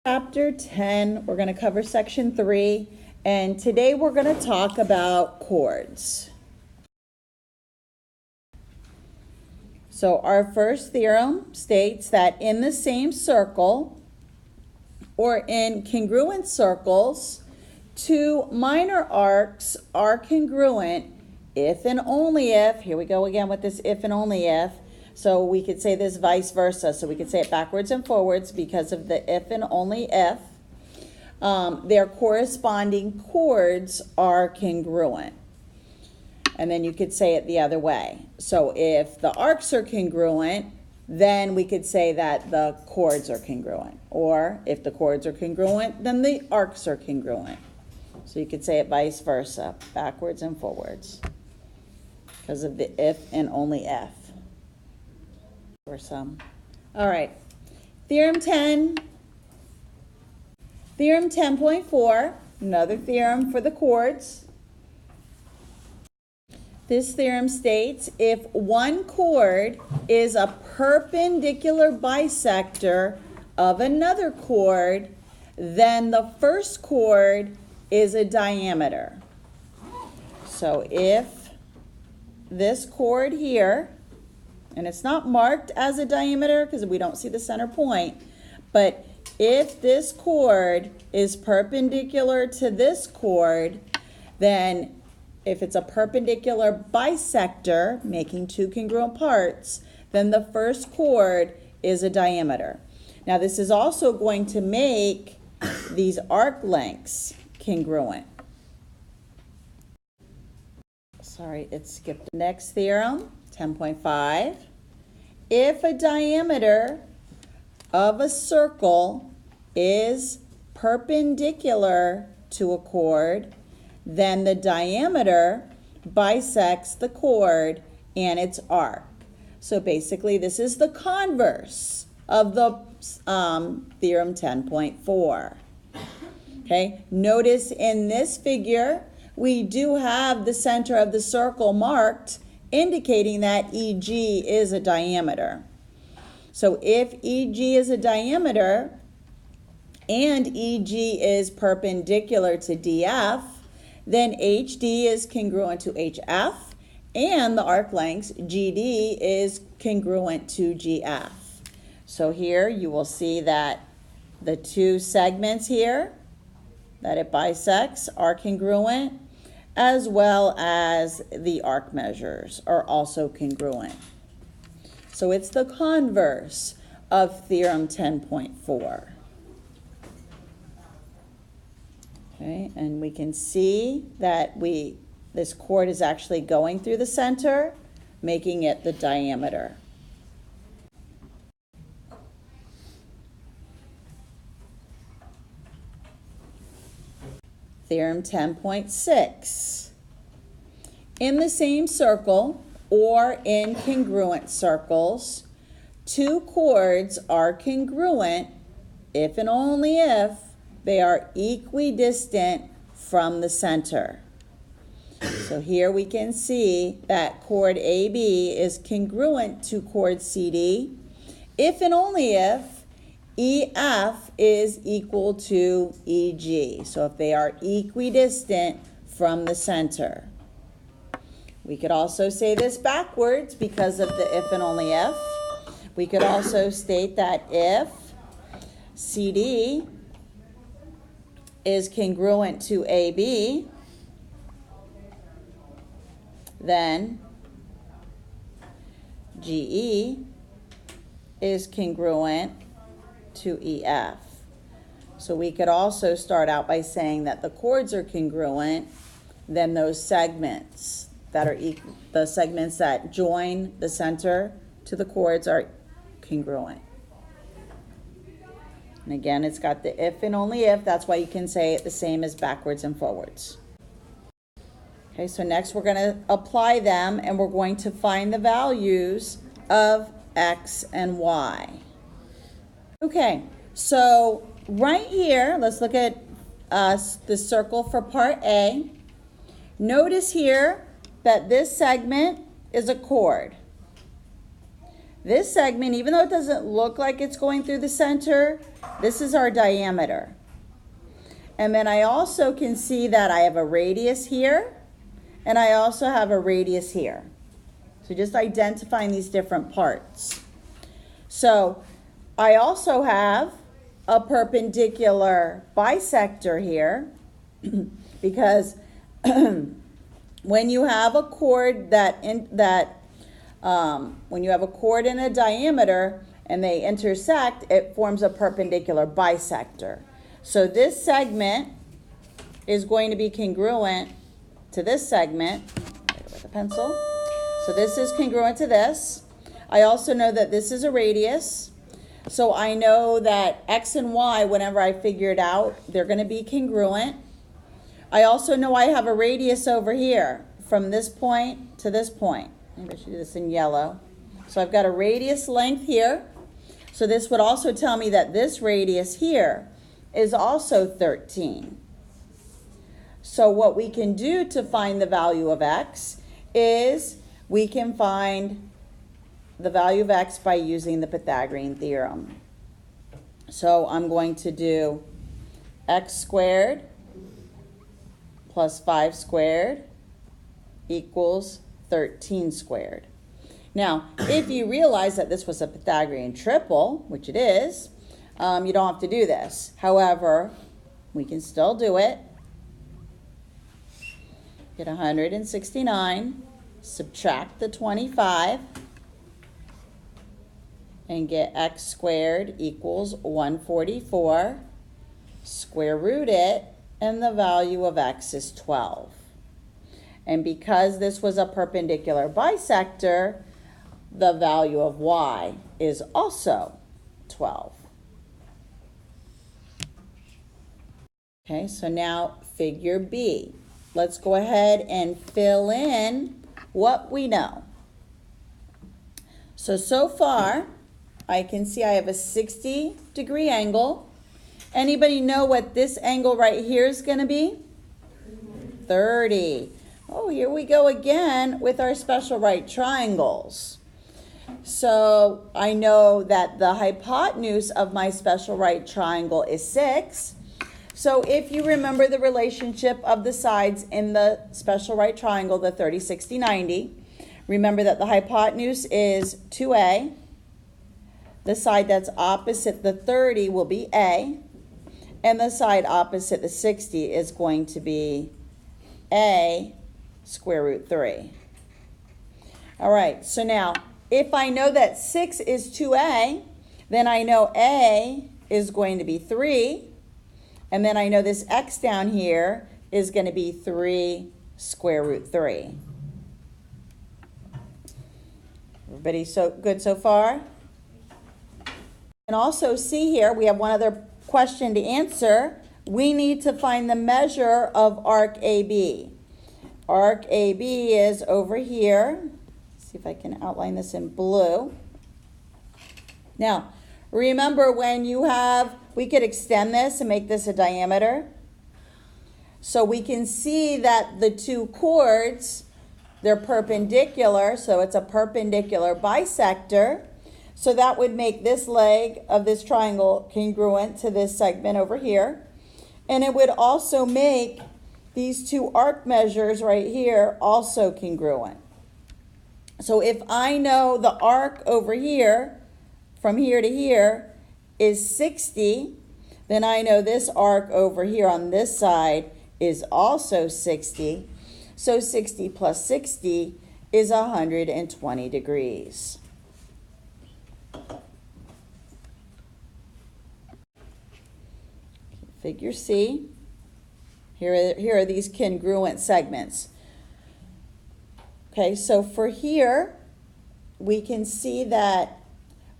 Chapter 10, we're going to cover section 3, and today we're going to talk about chords. So our first theorem states that in the same circle or in congruent circles, two minor arcs are congruent if and only if, here we go again with this if and only if, so we could say this vice versa. So we could say it backwards and forwards because of the if and only if. Their corresponding chords are congruent. And then you could say it the other way. So if the arcs are congruent, then we could say that the chords are congruent. Or if the chords are congruent, then the arcs are congruent. So you could say it vice versa, backwards and forwards, because of the if and only if. Or some. All right. Theorem 10. Theorem 10.4, another theorem for the chords. This theorem states if one chord is a perpendicular bisector of another chord, then the first chord is a diameter. So if this chord here, and it's not marked as a diameter because we don't see the center point, but if this chord is perpendicular to this chord, then if it's a perpendicular bisector, making two congruent parts, then the first chord is a diameter. Now this is also going to make these arc lengths congruent. Sorry, it skipped. Next theorem, 10.5. If a diameter of a circle is perpendicular to a chord, then the diameter bisects the chord and its arc. So basically this is the converse of the theorem 10.4. Okay, notice in this figure we do have the center of the circle marked, indicating that EG is a diameter. So if EG is a diameter and EG is perpendicular to DF, then HD is congruent to HF, and the arc length GD is congruent to GF. So here you will see that the two segments here that it bisects are congruent, as well as the arc measures are also congruent. So it's the converse of theorem 10.4. Okay, and we can see that this chord is actually going through the center, making it the diameter. Theorem 10.6. In the same circle or in congruent circles, two chords are congruent if and only if they are equidistant from the center. So here we can see that chord AB is congruent to chord CD if and only if EF is equal to EG. So if they are equidistant from the center. We could also say this backwards because of the if and only if. We could also state that if CD is congruent to AB, then GE is congruent to EF. So we could also start out by saying that the chords are congruent, then those segments that are the segments that join the center to the chords are congruent. And again, it's got the if and only if. That's why you can say it the same as backwards and forwards. Okay, so next we're going to apply them, and we're going to find the values of X and Y. Okay, so right here, let's look at the circle for part A. Notice here that this segment is a chord. this segment, even though it doesn't look like it's going through the center, this is our diameter. And then I also can see that I have a radius here, and I also have a radius here. So just identifying these different parts. So I also have a perpendicular bisector here because when you have a chord when you have a chord and a diameter and they intersect, it forms a perpendicular bisector. So this segment is going to be congruent to this segment. With a pencil. So this is congruent to this. I also know that this is a radius. So I know that X and Y, whenever I figure it out, they're going to be congruent. I also know I have a radius over here from this point to this point. Maybe I should do this in yellow. So I've got a radius length here. So this would also tell me that this radius here is also 13. So what we can do to find the value of X is we can find the value of X by using the Pythagorean theorem. So I'm going to do X squared plus 5 squared equals 13 squared. Now, if you realize that this was a Pythagorean triple, which it is, you don't have to do this. However, we can still do it. Get 169, subtract the 25, and get X squared equals 144, square root it, and the value of X is 12. And because this was a perpendicular bisector, the value of Y is also 12. Okay, so now figure B. Let's go ahead and fill in what we know. So far, I can see I have a 60-degree angle. Anybody know what this angle right here is going to be? 30. Oh, here we go again with our special right triangles. So I know that the hypotenuse of my special right triangle is 6. So if you remember the relationship of the sides in the special right triangle, the 30, 60, 90, remember that the hypotenuse is 2A. The side that's opposite the 30 will be A. And the side opposite the 60 is going to be A square root 3. All right, so now if I know that 6 is 2A, then I know A is going to be 3. And then I know this X down here is going to be 3 square root 3. Everybody so good so far? And also see here, we have one other question to answer. We need to find the measure of arc AB. Arc AB is over here. Let's see if I can outline this in blue. Now, remember when you have, we could extend this and make this a diameter. So we can see that the two chords, they're perpendicular, so it's a perpendicular bisector. So that would make this leg of this triangle congruent to this segment over here. And it would also make these two arc measures right here also congruent. So if I know the arc over here, from here to here, is 60, then I know this arc over here on this side is also 60. So 60 plus 60 is 120 degrees. Figure C. Here are these congruent segments. Okay, so for here, we can see that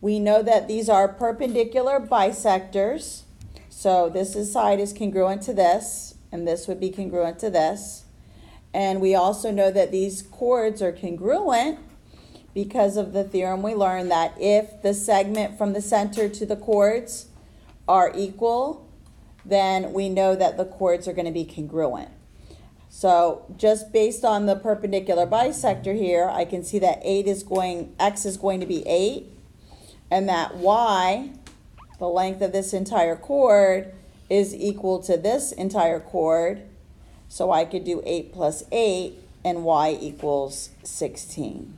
we know that these are perpendicular bisectors. So this side is congruent to this, and this would be congruent to this. And we also know that these chords are congruent because of the theorem we learned that if the segment from the center to the chords are equal, then we know that the chords are going to be congruent. So just based on the perpendicular bisector here, I can see that X is going to be 8, and that y, the length of this entire chord, is equal to this entire chord. So I could do 8 plus 8, and y equals 16.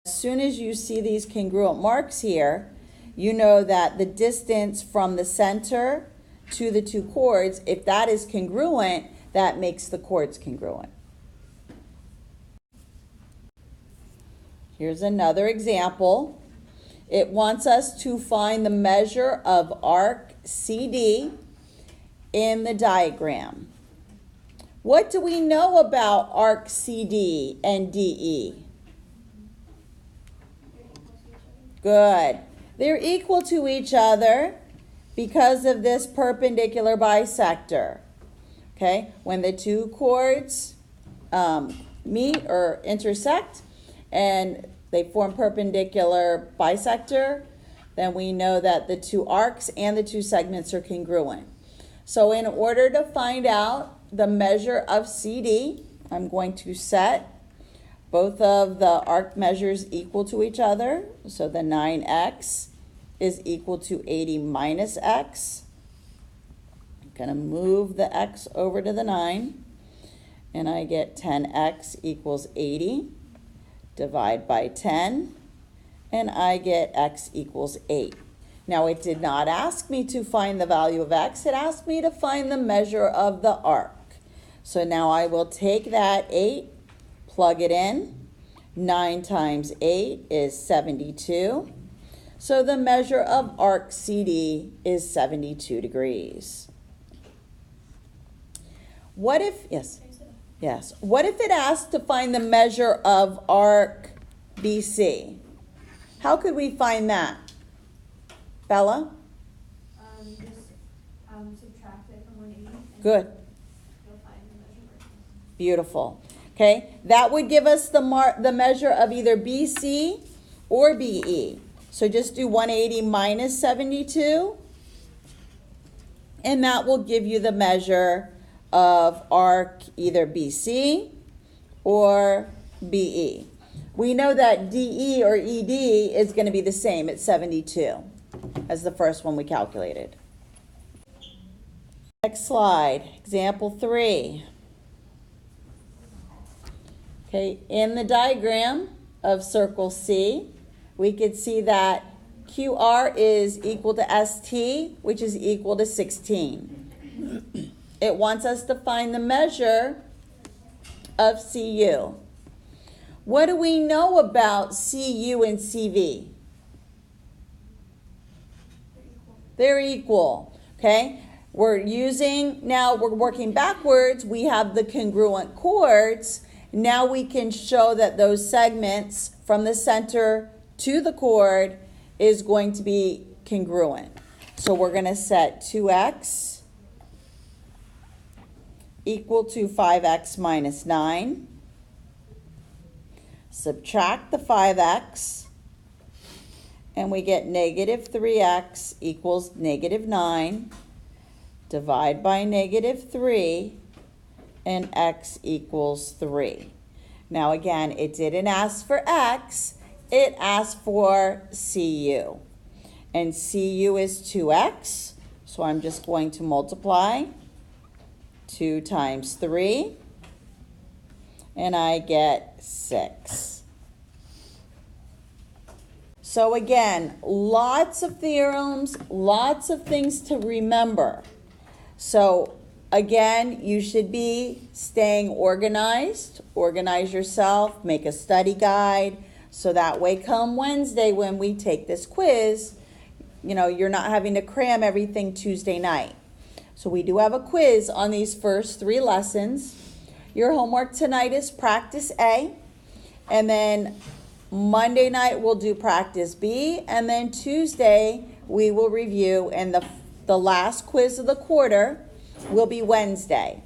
As soon as you see these congruent marks here, you know that the distance from the center to the two chords, if that is congruent, that makes the chords congruent. Here's another example. It wants us to find the measure of arc CD in the diagram. What do we know about arc CD and DE? Good. They're equal to each other because of this perpendicular bisector. Okay, when the two chords meet or intersect and they form perpendicular bisector, then we know that the two arcs and the two segments are congruent. So in order to find out the measure of CD, I'm going to set both of the arc measures equal to each other. So the 9x is equal to 80 minus x. I'm going to move the x over to the 9, and I get 10x equals 80. Divide by 10, and I get x equals 8. Now it did not ask me to find the value of x, it asked me to find the measure of the arc. So now I will take that 8, plug it in. 9 times 8 is 72. So the measure of arc CD is 72 degrees. What if, yes? Yes. What if it asked to find the measure of arc BC? How could we find that? Bella? Subtract it from 180. Good. You'll find the measure. Beautiful. Okay, that would give us the measure of either BC or BE. So just do 180 minus 72, and that will give you the measure of arc either BC or BE. We know that DE or ED is going to be the same at 72 as the first one we calculated. Next slide, example 3. Okay, in the diagram of circle C, we could see that QR is equal to ST, which is equal to 16. It wants us to find the measure of CU. What do we know about CU and CV? They're equal, okay? We're working backwards. We have the congruent chords. Now we can show that those segments from the center to the chord is going to be congruent. So we're going to set 2x equal to 5x minus 9. Subtract the 5x, and we get negative 3x equals negative 9. Divide by negative 3, and x equals 3. Now again, it didn't ask for x, it asked for CU. And CU is 2x, so I'm just going to multiply 2 times 3, and I get 6. So again, lots of theorems, lots of things to remember. So again, you should be staying organized. Organize yourself, make a study guide, so that way come Wednesday when we take this quiz, you're not having to cram everything Tuesday night. So we do have a quiz on these first 3 lessons. Your homework tonight is practice A, and then Monday night we'll do practice B, and then Tuesday we will review, and the last quiz of the quarter will be Wednesday.